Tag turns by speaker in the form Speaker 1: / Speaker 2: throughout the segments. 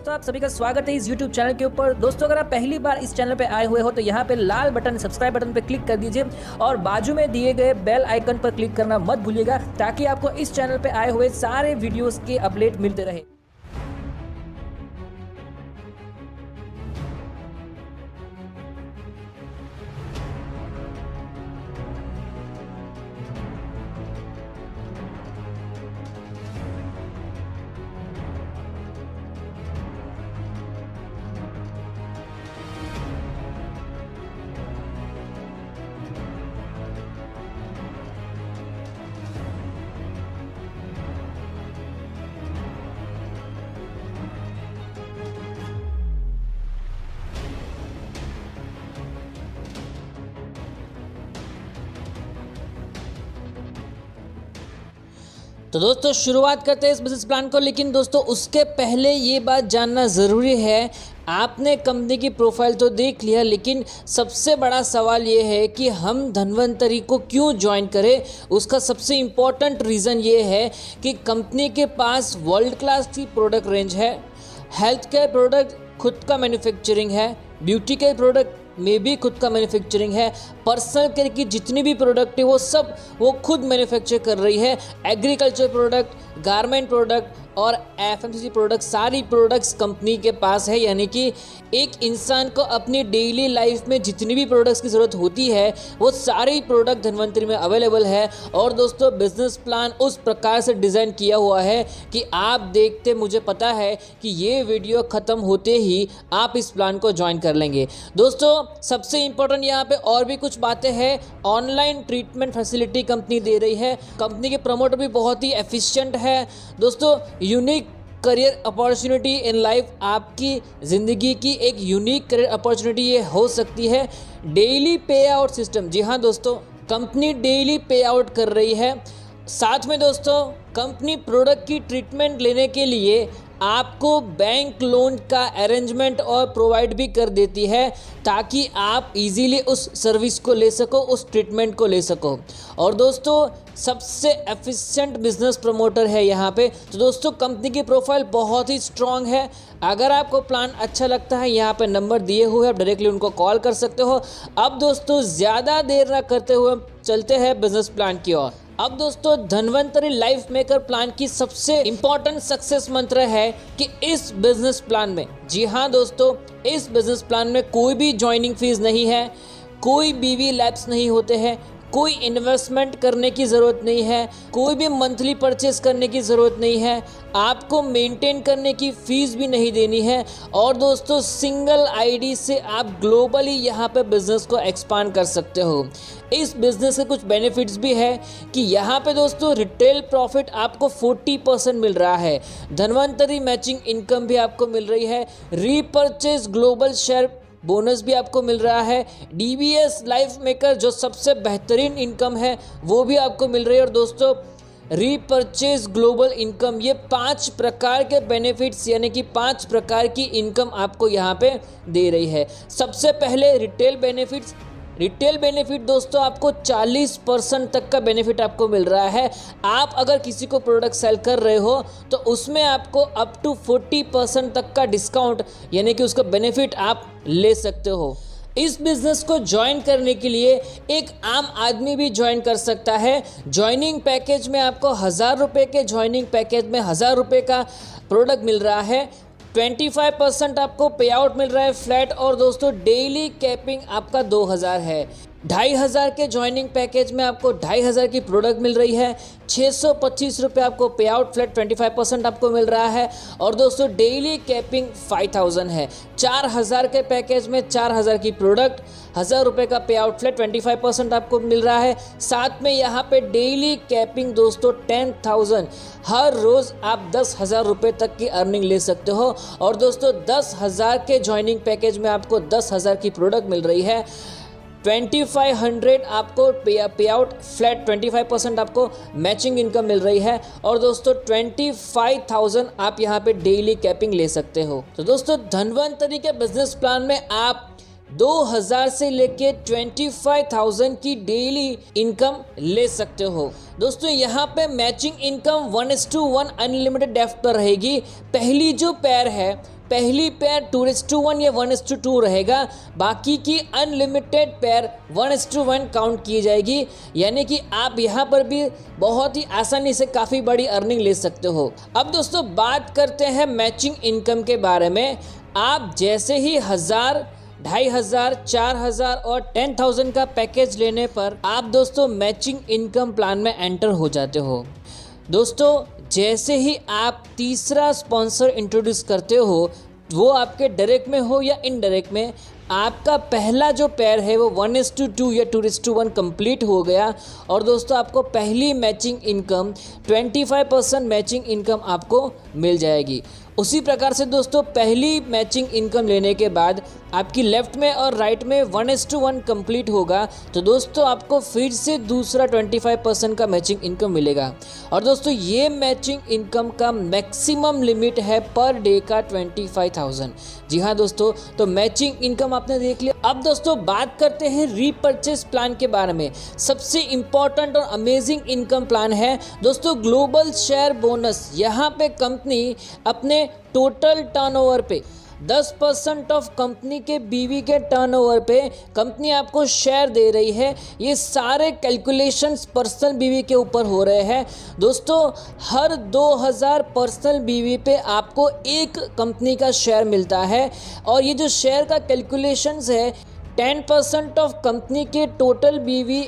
Speaker 1: दोस्तों आप सभी का स्वागत है इस YouTube चैनल के ऊपर। दोस्तों अगर आप पहली बार इस चैनल पे आए हुए हो तो यहाँ पे लाल बटन सब्सक्राइब बटन पे क्लिक कर दीजिए और बाजू में दिए गए बेल आइकन पर क्लिक करना मत भूलिएगा ताकि आपको इस चैनल पे आए हुए सारे वीडियोस के अपडेट मिलते रहे। तो दोस्तों शुरुआत करते हैं इस बिजनेस प्लान को, लेकिन दोस्तों उसके पहले ये बात जानना ज़रूरी है। आपने कंपनी की प्रोफाइल तो देख लिया, लेकिन सबसे बड़ा सवाल ये है कि हम धन्वंतरी को क्यों ज्वाइन करें। उसका सबसे इम्पॉर्टेंट रीज़न ये है कि कंपनी के पास वर्ल्ड क्लास की प्रोडक्ट रेंज है, हेल्थ केयर प्रोडक्ट खुद का मैन्युफैक्चरिंग है, ब्यूटी केयर प्रोडक्ट में भी खुद का मैन्युफैक्चरिंग है, पर्सनल केयर की जितनी भी प्रोडक्ट है वो सब वो खुद मैन्युफैक्चर कर रही है। एग्रीकल्चर प्रोडक्ट, गारमेंट प्रोडक्ट और एफएमसीजी प्रोडक्ट, सारी प्रोडक्ट्स कंपनी के पास है। यानी कि एक इंसान को अपनी डेली लाइफ में जितनी भी प्रोडक्ट्स की ज़रूरत होती है वो सारी प्रोडक्ट धन्वंतरी में अवेलेबल है। और दोस्तों बिजनेस प्लान उस प्रकार से डिज़ाइन किया हुआ है कि आप देखते, मुझे पता है कि ये वीडियो ख़त्म होते ही आप इस प्लान को ज्वाइन कर लेंगे। दोस्तों सबसे इम्पोर्टेंट यहाँ पे और भी कुछ बातें हैं। ऑनलाइन ट्रीटमेंट फैसिलिटी कंपनी दे रही है। कंपनी के प्रमोटर भी बहुत ही एफिशिएंट है। दोस्तों unique career opportunity in life, आपकी ज़िंदगी की एक यूनिक करियर अपॉर्चुनिटी ये हो सकती है। डेली पे आउट सिस्टम, जी हाँ दोस्तों, कंपनी डेली पे आउट कर रही है। साथ में दोस्तों कंपनी प्रोडक्ट की ट्रीटमेंट लेने के लिए आपको बैंक लोन का अरेंजमेंट और प्रोवाइड भी कर देती है ताकि आप इजीली उस सर्विस को ले सको, उस ट्रीटमेंट को ले सको। और दोस्तों सबसे एफिशिएंट बिजनेस प्रमोटर है यहाँ पे। तो दोस्तों कंपनी की प्रोफाइल बहुत ही स्ट्रांग है। अगर आपको प्लान अच्छा लगता है, यहाँ पे नंबर दिए हुए हैं, आप डायरेक्टली उनको कॉल कर सकते हो। अब दोस्तों ज़्यादा देर ना करते हुए चलते हैं बिजनेस प्लान की ओर। अब दोस्तों धन्वंतरी लाइफ मेकर प्लान की सबसे इंपॉर्टेंट सक्सेस मंत्र है कि इस बिजनेस प्लान में, जी हाँ दोस्तों, इस बिजनेस प्लान में कोई भी ज्वाइनिंग फीस नहीं है, कोई बीवी लैप्स नहीं होते हैं, कोई इन्वेस्टमेंट करने की ज़रूरत नहीं है, कोई भी मंथली परचेस करने की ज़रूरत नहीं है, आपको मेंटेन करने की फ़ीस भी नहीं देनी है। और दोस्तों सिंगल आईडी से आप ग्लोबली यहाँ पे बिज़नेस को एक्सपांड कर सकते हो। इस बिज़नेस के कुछ बेनिफिट्स भी है कि यहाँ पे दोस्तों रिटेल प्रॉफिट आपको 40% मिल रहा है, धन्वंतरी मैचिंग इनकम भी आपको मिल रही है, रीपर्चेज ग्लोबल शेयर बोनस भी आपको मिल रहा है, डीबीएस लाइफ मेकर जो सबसे बेहतरीन इनकम है वो भी आपको मिल रही है। और दोस्तों रीपर्चेज ग्लोबल इनकम, ये 5 प्रकार के बेनिफिट्स यानी कि 5 प्रकार की इनकम आपको यहाँ पे दे रही है। सबसे पहले रिटेल बेनिफिट दोस्तों आपको 40% तक का बेनिफिट आपको मिल रहा है। आप अगर किसी को प्रोडक्ट सेल कर रहे हो तो उसमें आपको अप टू 40% तक का डिस्काउंट यानी कि उसका बेनिफिट आप ले सकते हो। इस बिज़नेस को ज्वाइन करने के लिए एक आम आदमी भी ज्वाइन कर सकता है। ज्वाइनिंग पैकेज में आपको 1000 रुपये के ज्वाइनिंग पैकेज में 1000 रुपये का प्रोडक्ट मिल रहा है, 25% आपको पे आउट मिल रहा है फ्लैट। और दोस्तों डेली कैपिंग आपका 2000 है। 2500 के ज्वाइनिंग पैकेज में आपको 2500 की प्रोडक्ट मिल रही है, 625 रुपये आपको पे आउट फ्लैट 25% आपको मिल रहा है। और दोस्तों डेली कैपिंग 5000 है। 4000 के पैकेज में 4000 की प्रोडक्ट, 1000 रुपये का पे आउट फ्लैट 25% आपको मिल रहा है। साथ में यहाँ पे डेली कैपिंग दोस्तों 10000, हर रोज़ आप 10,000 रुपये तक की अर्निंग ले सकते हो। और दोस्तों 10,000 के ज्वाइनिंग पैकेज में आपको 10,000 की प्रोडक्ट मिल रही है, 2500 आपको पे आउट फ्लैट, 25% आपको मैचिंग इनकम मिल रही है। और दोस्तों 25,000 आप यहाँ पे डेली कैपिंग ले सकते हो। तो दोस्तों धन्वंतरी के बिजनेस प्लान में आप 2000 से लेके 25,000 की डेली इनकम ले सकते हो। दोस्तों यहाँ पे मैचिंग इनकम 1:1 अनलिमिटेड डेप्थ पर रहेगी। पहली जो पेयर है पहली पेयर 2:1 या 1:2 रहेगा, बाकी की अनलिमिटेड पेयर 1:1 काउंट की जाएगी। यानी कि आप यहाँ पर भी बहुत ही आसानी से काफ़ी बड़ी अर्निंग ले सकते हो। अब दोस्तों बात करते हैं मैचिंग इनकम के बारे में। आप जैसे ही 1000, 2500, 4000 और 10,000 का पैकेज लेने पर आप दोस्तों मैचिंग इनकम प्लान में एंटर हो जाते हो। दोस्तों जैसे ही आप तीसरा स्पॉन्सर इंट्रोड्यूस करते हो, वो आपके डायरेक्ट में हो या इनडायरेक्ट में, आपका पहला जो पेयर है वो 1:2 या 2:1 कंप्लीट हो गया और दोस्तों आपको पहली मैचिंग इनकम 25% मैचिंग इनकम आपको मिल जाएगी। उसी प्रकार से दोस्तों पहली मैचिंग इनकम लेने के बाद आपकी लेफ्ट में और राइट में 1:1 कंप्लीट होगा, तो दोस्तों आपको फिर से दूसरा 25% का मैचिंग इनकम मिलेगा। और दोस्तों ये मैचिंग इनकम का मैक्सिमम लिमिट है पर डे का 25,000। जी हाँ दोस्तों, तो मैचिंग इनकम आपने देख लिया। अब दोस्तों बात करते हैं रीपर्चेस प्लान के बारे में। सबसे इम्पॉर्टेंट और अमेजिंग इनकम प्लान है दोस्तों ग्लोबल शेयर बोनस। यहाँ पे कंपनी अपने टोटल टर्नओवर पे 10% ऑफ कंपनी के बीवी के टर्नओवर पे कंपनी आपको शेयर दे रही है। ये सारे कैलकुलेशंस पर्सनल बीवी के ऊपर हो रहे हैं दोस्तों। हर 2000 पर्सनल बीवी पे आपको एक कंपनी का शेयर मिलता है और ये जो शेयर का कैलकुलेशंस है 10% ऑफ कंपनी के टोटल बीवी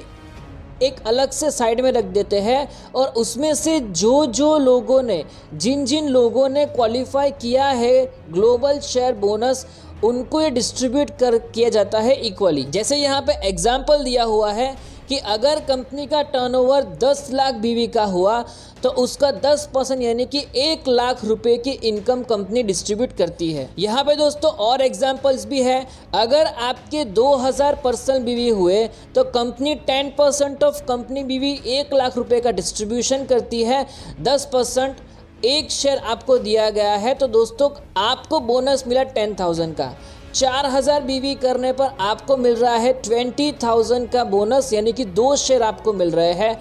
Speaker 1: एक अलग से साइड में रख देते हैं और उसमें से जो लोगों ने जिन लोगों ने क्वालिफाई किया है ग्लोबल शेयर बोनस, उनको ये डिस्ट्रीब्यूट किया जाता है इक्वली। जैसे यहाँ पे एग्जांपल दिया हुआ है कि अगर कंपनी का टर्नओवर 10 लाख बीवी का हुआ तो उसका 10% यानी कि 1 लाख रुपए की इनकम कंपनी डिस्ट्रीब्यूट करती है। यहाँ पे दोस्तों और एग्जांपल्स भी है। अगर आपके 2000 पर्सनल बीवी हुए तो कंपनी 10% ऑफ कंपनी बीवी 1 लाख रुपए का डिस्ट्रीब्यूशन करती है। 10% एक शेयर आपको दिया गया है, तो दोस्तों आपको बोनस मिला 10,000 का। 4000 बीवी करने पर आपको मिल रहा है 20,000 का बोनस, यानी कि 2 शेयर आपको मिल रहे हैं।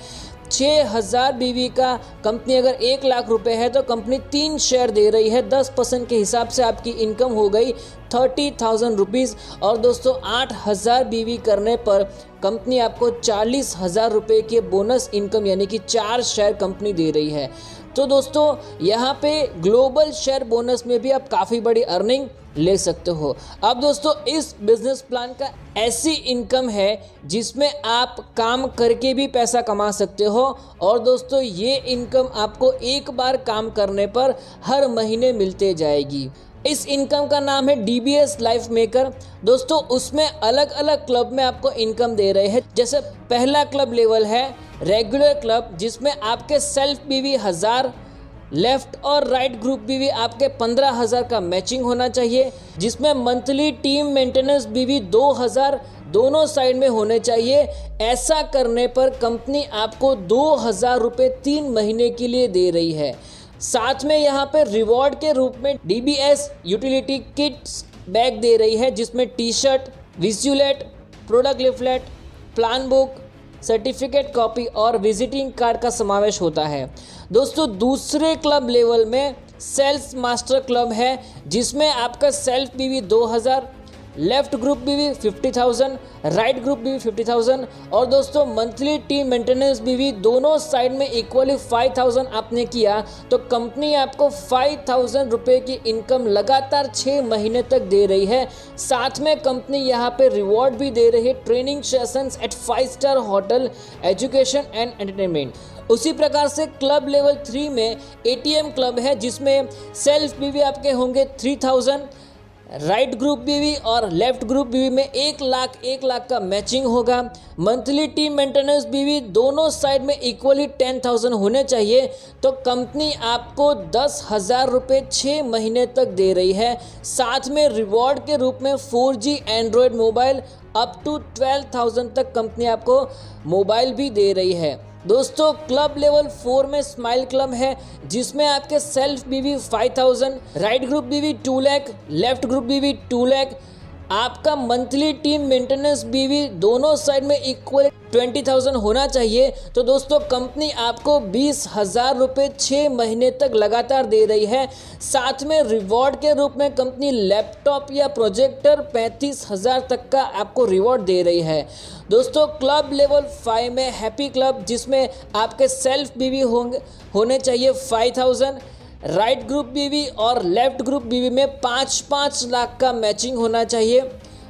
Speaker 1: 6000 बीवी का कंपनी अगर 1 लाख रुपए है तो कंपनी 3 शेयर दे रही है। 10% के हिसाब से आपकी इनकम हो गई 30,000 रुपीज़। और दोस्तों 8000 बीवी करने पर कंपनी आपको 40,000 रुपये के बोनस इनकम यानी कि 4 शेयर कंपनी दे रही है। तो दोस्तों यहाँ पे ग्लोबल शेयर बोनस में भी आप काफ़ी बड़ी अर्निंग ले सकते हो। अब दोस्तों इस बिजनेस प्लान का ऐसी इनकम है जिसमें आप काम करके भी पैसा कमा सकते हो और दोस्तों ये इनकम आपको एक बार काम करने पर हर महीने मिलते जाएगी। इस इनकम का नाम है DBS लाइफ मेकर। दोस्तों उसमें अलग अलग क्लब में आपको इनकम दे रहे हैं। जैसे पहला क्लब लेवल है रेगुलर क्लब, जिसमें आपके सेल्फ बीवी 1000, लेफ्ट और राइट ग्रुप बीवी आपके 15,000 का मैचिंग होना चाहिए, जिसमें मंथली टीम मेंटेनेंस बीवी 2000 दोनों साइड में होने चाहिए। ऐसा करने पर कंपनी आपको 2000 रुपये 3 महीने के लिए दे रही है। साथ में यहाँ पे रिवॉर्ड के रूप में DBS यूटिलिटी किट्स बैग दे रही है, जिसमें टी-शर्ट, विजुलेट, product leaflet, plan book, certificate copy और विजिटिंग कार्ड का समावेश होता है। दोस्तों दूसरे क्लब लेवल में सेल्स मास्टर क्लब है, जिसमें आपका सेल्फ बीवी 2000, लेफ्ट ग्रुप बीवी 50,000, राइट ग्रुप बीवी 50,000 और दोस्तों मंथली टीम मेंटेनेंस बीवी दोनों साइड में इक्वली 5,000 आपने किया तो कंपनी आपको 5,000 रुपये की इनकम लगातार 6 महीने तक दे रही है। साथ में कंपनी यहाँ पे रिवॉर्ड भी दे रही है, training sessions at 5 star hotel, education and entertainment. उसी प्रकार से क्लब लेवल 3 में ATM क्लब है, जिसमें सेल्फ बीवी आपके होंगे 3,000, राइट ग्रुप बीवी और लेफ्ट ग्रुप बीवी में 1 लाख का मैचिंग होगा। मंथली टीम मेंटेनेंस बीवी दोनों साइड में इक्वली 10,000 होने चाहिए। तो कंपनी आपको 10,000 रुपये 6 महीने तक दे रही है। साथ में रिवॉर्ड के रूप में 4G Android mobile up to 12,000 तक कंपनी आपको मोबाइल भी दे रही है। दोस्तों क्लब लेवल 4 में स्माइल क्लब है, जिसमें आपके सेल्फ बीवी 5,000, राइट ग्रुप बीवी 2 लाख, लेफ्ट ग्रुप बीवी 2 लाख, आपका मंथली टीम मेंटेनेंस बीवी दोनों साइड में इक्वल 20,000 होना चाहिए। तो दोस्तों कंपनी आपको 20,000 रुपये 6 महीने तक लगातार दे रही है। साथ में रिवॉर्ड के रूप में कंपनी लैपटॉप या प्रोजेक्टर 35,000 तक का आपको रिवॉर्ड दे रही है। दोस्तों क्लब लेवल 5 में हैप्पी क्लब, जिसमें आपके सेल्फ बीवी होने चाहिए 5,000, राइट ग्रुप बीवी और लेफ्ट ग्रुप बीवी में 5-5 लाख का मैचिंग होना चाहिए।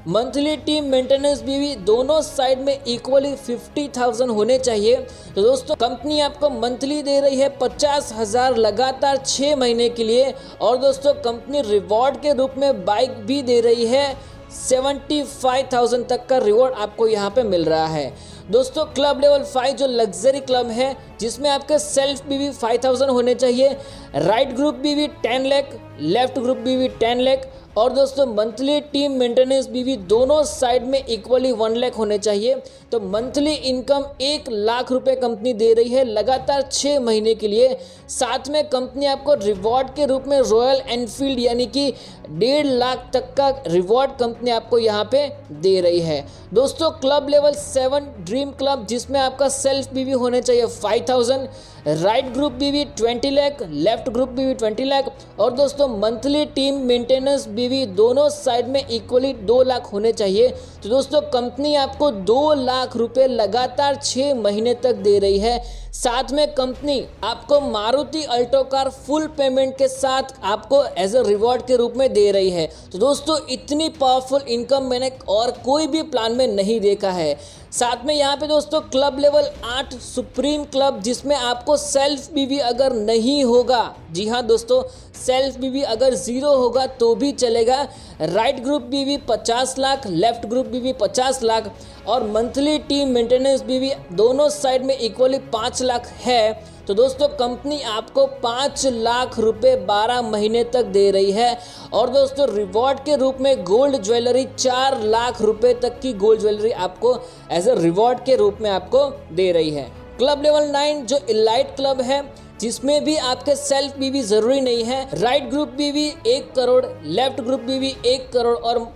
Speaker 1: मंथली टीम मेंटेनेंस बीवी दोनों साइड में इक्वली 50,000 होने चाहिए। तो दोस्तों कंपनी आपको मंथली दे रही है 50,000 लगातार 6 महीने के लिए। और दोस्तों कंपनी रिवॉर्ड के रूप में बाइक भी दे रही है, 75,000 तक का रिवॉर्ड आपको यहाँ पे मिल रहा है। दोस्तों क्लब लेवल 5 जो लग्जरी क्लब है, जिसमें आपके सेल्फ बीवी 5,000 होने चाहिए, राइट ग्रुप बीवी 10 लाख, लेफ्ट ग्रुप बीवी 10 लाख और दोस्तों मंथली टीम मेंटेनेंस बीवी दोनों साइड में इक्वली 1 लाख होने चाहिए। तो मंथली इनकम 1 लाख रुपए कंपनी दे रही है लगातार 6 महीने के लिए। साथ में कंपनी आपको रिवॉर्ड के रूप में रॉयल एनफील्ड यानी कि 1.5 लाख तक का रिवॉर्ड कंपनी आपको यहाँ पे दे रही है। दोस्तों क्लब लेवल 7 ड्रीम क्लब, जिसमें आपका सेल्फ बीवी होने चाहिए 5,000, राइट ग्रुप बीवी 20 लाख, लेफ्ट ग्रुप बीवी 20 लाख और दोस्तों मंथली टीम मेंटेनेंस बीवी दोनों साइड में इक्वली 2 लाख होने चाहिए। तो दोस्तों कंपनी आपको 2 लाख रुपए लगातार 6 महीने तक दे रही है। साथ में कंपनी आपको Maruti Alto car full payment के साथ आपको एज अ रिवॉर्ड के रूप में दे रही है। तो दोस्तों इतनी पावरफुल इनकम मैंने और कोई भी प्लान में नहीं देखा है। साथ में यहाँ पे दोस्तों क्लब लेवल 8 सुप्रीम क्लब, जिसमें आपको सेल्फ बीवी अगर नहीं होगा, जी हाँ दोस्तों सेल्फ बीवी अगर 0 होगा तो भी चलेगा, राइट ग्रुप बीवी 50 लाख, लेफ्ट ग्रुप बीवी 50 लाख और मंथली टीम मेंटेनेंस बीवी दोनों साइड में इक्वली 5 लाख है। तो दोस्तों कंपनी आपको 5 लाख रुपए 12 महीने तक दे रही है। और दोस्तों रिवॉर्ड के रूप में गोल्ड ज्वेलरी 4 लाख रुपए तक की गोल्ड ज्वेलरी आपको एज अ रिवॉर्ड के रूप में आपको दे रही है। क्लब लेवल 9 जो इलाइट क्लब है, जिसमें भी आपके सेल्फ बीवी जरूरी नहीं है, राइट ग्रुप बीवी 1 करोड़, लेफ्ट ग्रुप बीवी 1 करोड़ और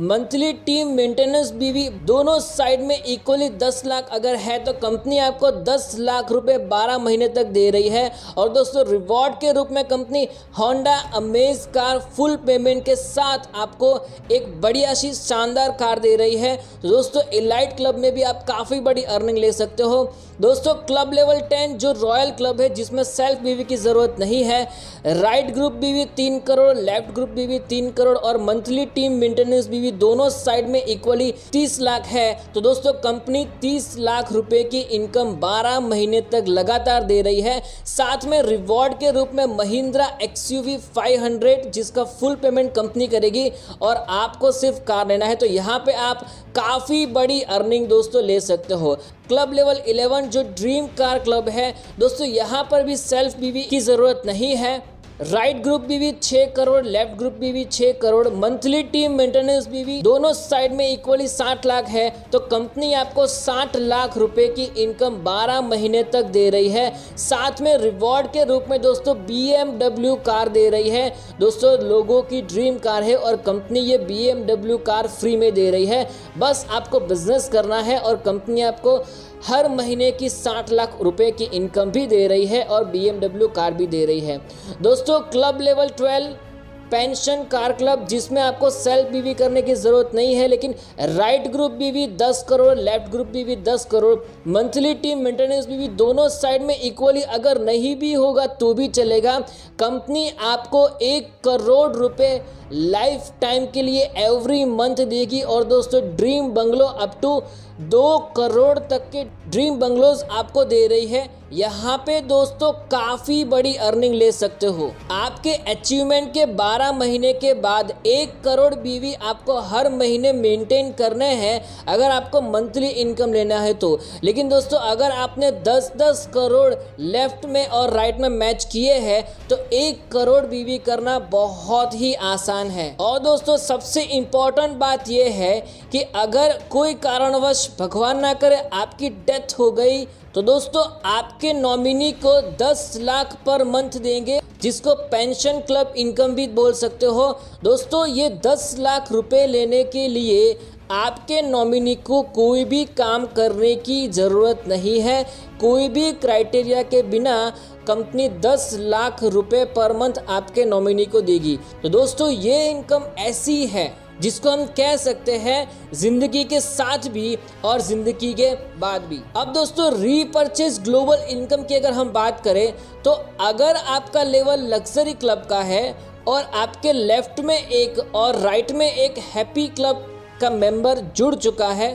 Speaker 1: मंथली टीम मेंटेनेंस बीवी दोनों साइड में इक्वली 10 लाख अगर है तो कंपनी आपको 10 लाख रुपए 12 महीने तक दे रही है। और दोस्तों रिवॉर्ड के रूप में company Honda amaze car full payment के साथ आपको एक बढ़िया सी शानदार कार दे रही है। तो दोस्तों इलाइट क्लब में भी आप काफ़ी बड़ी अर्निंग ले सकते हो। दोस्तों क्लब लेवल 10 जो रॉयल क्लब है, जिसमें सेल्फ बीवी की ज़रूरत नहीं है, राइट ग्रुप बीवी 3 करोड़, लेफ्ट ग्रुप बीवी 3 करोड़ और मंथली टीम मेंटेनेंस बीवी दोनों साइड में इक्वली 30 लाख है। तो दोस्तों कंपनी 30 लाख रुपए की इनकम 12 महीने तक लगातार दे रही है। साथ में रिवॉर्ड के रूप में महिंद्रा XUV 500 जिसका फुल पेमेंट कंपनी करेगी और आपको सिर्फ कार लेना है। तो यहाँ पे आप काफ़ी बड़ी अर्निंग दोस्तों ले सकते हो। क्लब लेवल 11 जो ड्रीम कार क्लब है दोस्तों, यहाँ पर भी सेल्फ बीवी की ज़रूरत नहीं है। राइट ग्रुप बीवी 6 करोड़, लेफ्ट ग्रुप बीवी 6 करोड़, मंथली टीम मेंटेनेंस बीवी दोनों साइड में इक्वली 60 लाख है। तो कंपनी आपको 60 लाख रुपए की इनकम 12 महीने तक दे रही है। साथ में रिवॉर्ड के रूप में दोस्तों BMW कार दे रही है। दोस्तों लोगों की ड्रीम कार है और कंपनी ये BMW कार फ्री में दे रही है। बस आपको बिजनेस करना है और कंपनी आपको हर महीने की 60 लाख रुपए की इनकम भी दे रही है और BMW कार भी दे रही है। दोस्तों club level 12 pension car club, जिसमें आपको सेल्फ बीवी करने की ज़रूरत नहीं है, लेकिन राइट ग्रुप बीवी 10 करोड़, लेफ्ट ग्रुप बीवी 10 करोड़, मंथली टीम मेंटेनेंस बीवी दोनों साइड में इक्वली अगर नहीं भी होगा तो भी चलेगा। कंपनी आपको 1 करोड़ रुपए लाइफ टाइम के लिए एवरी मंथ देगी। और दोस्तों dream bungalow up to 2 crore तक के ड्रीम बंगलोज आपको दे रही है। यहाँ पे दोस्तों काफ़ी बड़ी अर्निंग ले सकते हो। आपके अचीवमेंट के 12 महीने के बाद 1 करोड़ बीवी आपको हर महीने मेंटेन करने हैं अगर आपको मंथली इनकम लेना है तो। लेकिन दोस्तों अगर आपने 10-10 करोड़ लेफ्ट में और राइट में मैच किए हैं तो 1 करोड़ बीवी करना बहुत ही आसान है। और दोस्तों सबसे इम्पोर्टेंट बात यह है कि अगर कोई कारणवश भगवान ना करे आपकी डेथ हो गई तो दोस्तों आपके नॉमिनी को 10 लाख पर मंथ देंगे। जिसको पेंशन क्लब इनकम भी बोल सकते हो। दोस्तों ये 10 लाख रुपए लेने के लिए आपके नॉमिनी को कोई भी काम करने की ज़रूरत नहीं है। कोई भी क्राइटेरिया के बिना कंपनी 10 लाख रुपए पर मंथ आपके नॉमिनी को देगी। तो दोस्तों ये इनकम ऐसी है जिसको हम कह सकते हैं जिंदगी के साथ भी और जिंदगी के बाद भी। अब दोस्तों रीपर्चेज ग्लोबल इनकम की अगर हम बात करें तो अगर आपका लेवल लग्जरी क्लब का है और आपके लेफ्ट में एक और राइट में एक हैप्पी क्लब का मेंबर जुड़ चुका है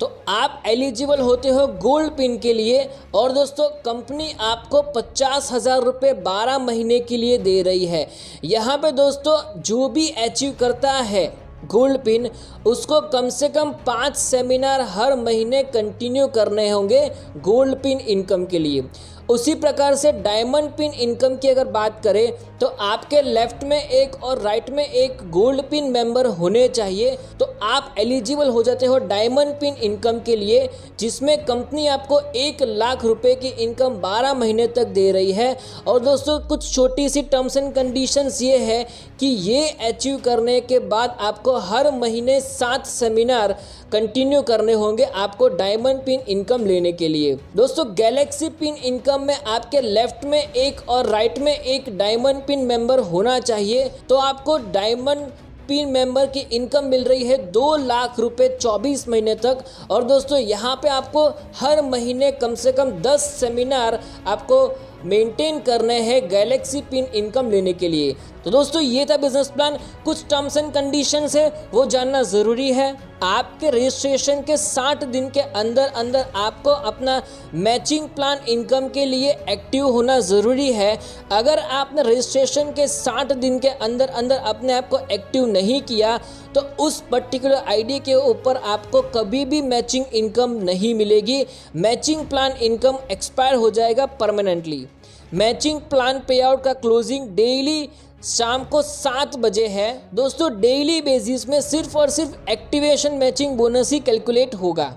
Speaker 1: तो आप एलिजिबल होते हो गोल्ड पिन के लिए। और दोस्तों कंपनी आपको 50,000 रुपये 12 महीने के लिए दे रही है। यहाँ पे दोस्तों जो भी अचीव करता है गोल्ड पिन उसको कम से कम 5 सेमिनार हर महीने कंटिन्यू करने होंगे गोल्ड पिन इनकम के लिए। उसी प्रकार से डायमंड पिन इनकम की अगर बात करें तो आपके लेफ्ट में एक और राइट में एक गोल्ड पिन मेंबर होने चाहिए तो आप एलिजिबल हो जाते हो डायमंड पिन इनकम के लिए, जिसमें कंपनी आपको 1 लाख रुपए की इनकम 12 महीने तक दे रही है। और दोस्तों कुछ छोटी सी टर्म्स एंड कंडीशंस ये है कि ये अचीव करने के बाद आपको हर महीने 7 सेमिनार कंटिन्यू करने होंगे आपको डायमंड पिन इनकम लेने के लिए। दोस्तों गैलेक्सी पिन इनकम में आपके लेफ्ट में एक और राइट में एक डायमंड पिन मेंबर होना चाहिए तो आपको डायमंड पिन मेंबर की इनकम मिल रही है 2 लाख रुपए 24 महीने तक। और दोस्तों यहाँ पे आपको हर महीने कम से कम 10 सेमिनार आपको मेंटेन करने हैं गैलेक्सी पिन इनकम लेने के लिए। तो दोस्तों ये था बिजनेस प्लान। कुछ टर्म्स एंड कंडीशंस है वो जानना ज़रूरी है। आपके रजिस्ट्रेशन के 60 दिन के अंदर अंदर आपको अपना मैचिंग प्लान इनकम के लिए एक्टिव होना ज़रूरी है। अगर आपने रजिस्ट्रेशन के 60 दिन के अंदर अंदर अपने आप को एक्टिव नहीं किया तो उस पर्टिकुलर आईडी के ऊपर आपको कभी भी मैचिंग इनकम नहीं मिलेगी। मैचिंग प्लान इनकम एक्सपायर हो जाएगा परमानेंटली। मैचिंग प्लान पे आउट का क्लोजिंग डेली शाम को 7 बजे है। दोस्तों डेली बेसिस में सिर्फ और सिर्फ एक्टिवेशन मैचिंग बोनस ही कैलकुलेट होगा।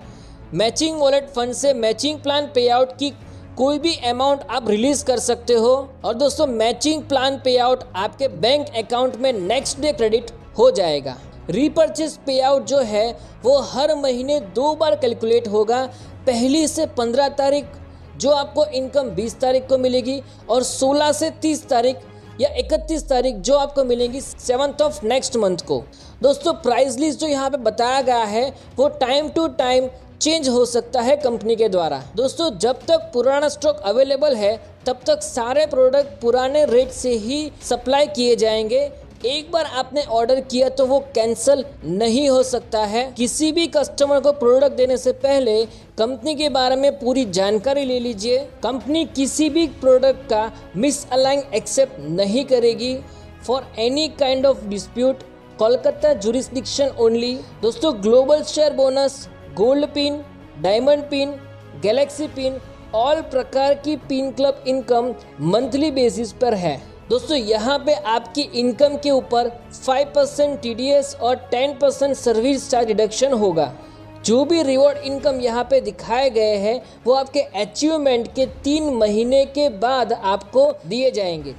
Speaker 1: मैचिंग वॉलेट फंड से मैचिंग प्लान पे आउट की कोई भी अमाउंट आप रिलीज कर सकते हो। और दोस्तों मैचिंग प्लान पे आउट आपके बैंक अकाउंट में नेक्स्ट डे क्रेडिट हो जाएगा। रीपर्चेज पे आउट जो है वो हर महीने 2 बार कैलकुलेट होगा। पहली से 15 तारीख जो आपको इनकम 20 तारीख को मिलेगी और 16 से 30 तारीख या 31 तारीख जो आपको मिलेंगी 7th ऑफ नेक्स्ट मंथ को। दोस्तों प्राइस लिस्ट जो यहाँ पे बताया गया है वो टाइम टू टाइम चेंज हो सकता है कंपनी के द्वारा। दोस्तों जब तक पुराना स्टॉक अवेलेबल है तब तक सारे प्रोडक्ट पुराने रेट से ही सप्लाई किए जाएंगे। एक बार आपने ऑर्डर किया तो वो कैंसिल नहीं हो सकता है। किसी भी कस्टमर को प्रोडक्ट देने से पहले कंपनी के बारे में पूरी जानकारी ले लीजिए। कंपनी किसी भी प्रोडक्ट का मिसअलाइन एक्सेप्ट नहीं करेगी for any kind of dispute. Kolkata jurisdiction only. दोस्तों global share bonus, gold pin, diamond pin, galaxy pin, all प्रकार की pin club income monthly basis पर है। दोस्तों यहाँ पे आपकी इनकम के ऊपर 5% TDS और 10% सर्विस चार्ज रिडक्शन होगा। जो भी रिवॉर्ड इनकम यहाँ पे दिखाए गए हैं वो आपके अचीवमेंट के 3 महीने के बाद आपको दिए जाएंगे।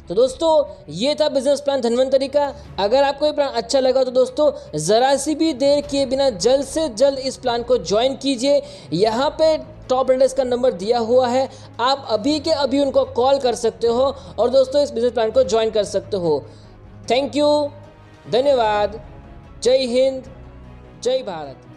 Speaker 1: तो दोस्तों ये था बिजनेस प्लान धनवंतरी का। अगर आपको ये प्लान अच्छा लगा तो दोस्तों ज़रा सी भी देर किए बिना जल्द से जल्द इस प्लान को ज्वाइन कीजिए। यहाँ पे टॉप रेडर्स का नंबर दिया हुआ है, आप अभी के अभी उनको कॉल कर सकते हो और दोस्तों इस बिजनेस प्लान को ज्वाइन कर सकते हो। थैंक यू, धन्यवाद, जय हिंद, जय भारत।